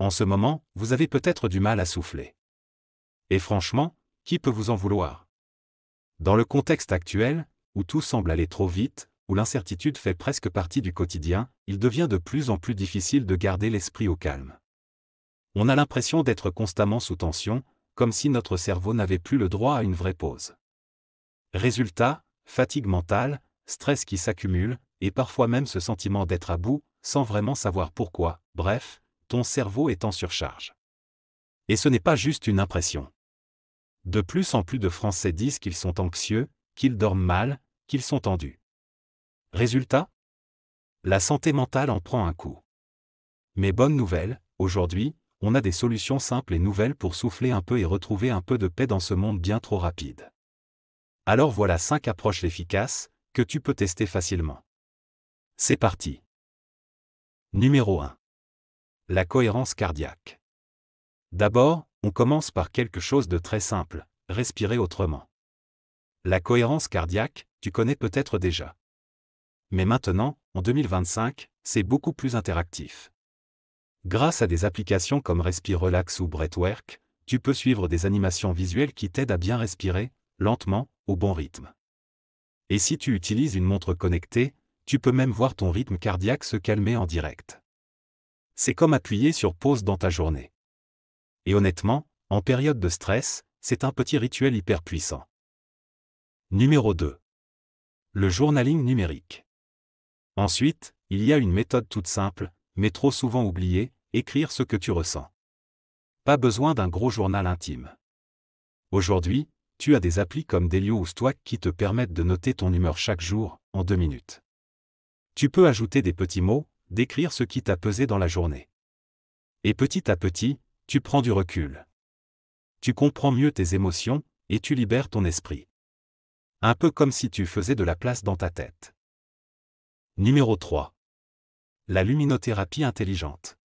En ce moment, vous avez peut-être du mal à souffler. Et franchement, qui peut vous en vouloir? Dans le contexte actuel, où tout semble aller trop vite, où l'incertitude fait presque partie du quotidien, il devient de plus en plus difficile de garder l'esprit au calme. On a l'impression d'être constamment sous tension, comme si notre cerveau n'avait plus le droit à une vraie pause. Résultat, fatigue mentale, stress qui s'accumule, et parfois même ce sentiment d'être à bout, sans vraiment savoir pourquoi, bref, ton cerveau est en surcharge. Et ce n'est pas juste une impression. De plus en plus de Français disent qu'ils sont anxieux, qu'ils dorment mal, qu'ils sont tendus. Résultat? La santé mentale en prend un coup. Mais bonne nouvelle, aujourd'hui, on a des solutions simples et nouvelles pour souffler un peu et retrouver un peu de paix dans ce monde bien trop rapide. Alors voilà 5 approches efficaces, que tu peux tester facilement. C'est parti. Numéro 1. La cohérence cardiaque. D'abord, on commence par quelque chose de très simple, respirer autrement. La cohérence cardiaque, tu connais peut-être déjà. Mais maintenant, en 2025, c'est beaucoup plus interactif. Grâce à des applications comme Respire Relax ou Breathwork, tu peux suivre des animations visuelles qui t'aident à bien respirer, lentement, au bon rythme. Et si tu utilises une montre connectée, tu peux même voir ton rythme cardiaque se calmer en direct. C'est comme appuyer sur pause dans ta journée. Et honnêtement, en période de stress, c'est un petit rituel hyper puissant. Numéro 2. Le journaling numérique. Ensuite, il y a une méthode toute simple, mais trop souvent oubliée, écrire ce que tu ressens. Pas besoin d'un gros journal intime. Aujourd'hui, tu as des applis comme Delio ou Stoic qui te permettent de noter ton humeur chaque jour, en 2 minutes. Tu peux ajouter des petits mots, décrire ce qui t'a pesé dans la journée. Et petit à petit, tu prends du recul. Tu comprends mieux tes émotions, et tu libères ton esprit. Un peu comme si tu faisais de la place dans ta tête. Numéro 3. La luminothérapie intelligente.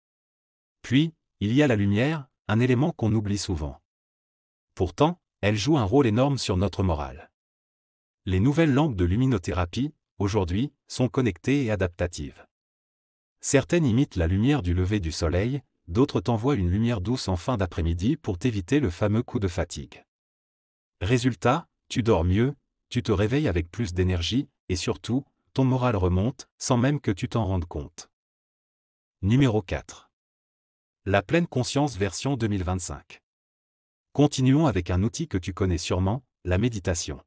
Puis, il y a la lumière, un élément qu'on oublie souvent. Pourtant, elle joue un rôle énorme sur notre morale. Les nouvelles lampes de luminothérapie, aujourd'hui, sont connectées et adaptatives. Certaines imitent la lumière du lever du soleil, d'autres t'envoient une lumière douce en fin d'après-midi pour t'éviter le fameux coup de fatigue. Résultat, tu dors mieux, tu te réveilles avec plus d'énergie, et surtout, ton moral remonte, sans même que tu t'en rendes compte. Numéro 4. La pleine conscience version 2025. Continuons avec un outil que tu connais sûrement, la méditation.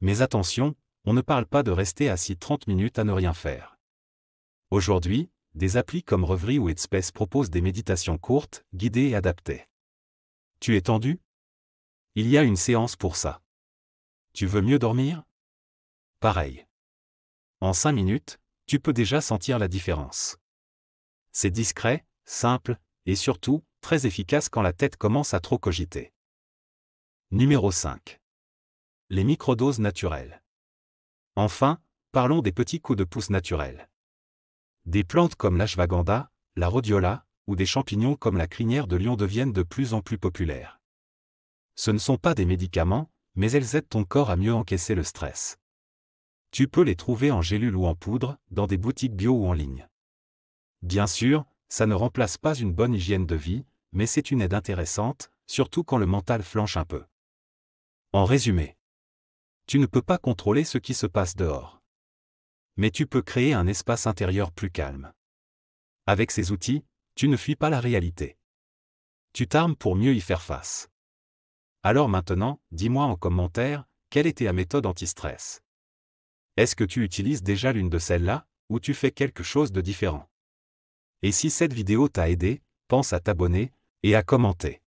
Mais attention, on ne parle pas de rester assis 30 minutes à ne rien faire. Aujourd'hui, des applis comme Reverie ou Headspace proposent des méditations courtes, guidées et adaptées. Tu es tendu? Il y a une séance pour ça. Tu veux mieux dormir? Pareil. En 5 minutes, tu peux déjà sentir la différence. C'est discret, simple, et surtout, très efficace quand la tête commence à trop cogiter. Numéro 5. Les microdoses naturelles. Enfin, parlons des petits coups de pouce naturels. Des plantes comme l'ashwagandha, la rhodiola, ou des champignons comme la crinière de lion deviennent de plus en plus populaires. Ce ne sont pas des médicaments, mais elles aident ton corps à mieux encaisser le stress. Tu peux les trouver en gélule ou en poudre, dans des boutiques bio ou en ligne. Bien sûr, ça ne remplace pas une bonne hygiène de vie, mais c'est une aide intéressante, surtout quand le mental flanche un peu. En résumé, tu ne peux pas contrôler ce qui se passe dehors. Mais tu peux créer un espace intérieur plus calme. Avec ces outils, tu ne fuis pas la réalité. Tu t'armes pour mieux y faire face. Alors maintenant, dis-moi en commentaire, quelle était ta méthode anti-stress? Est-ce que tu utilises déjà l'une de celles-là, ou tu fais quelque chose de différent? Et si cette vidéo t'a aidé, pense à t'abonner, et à commenter.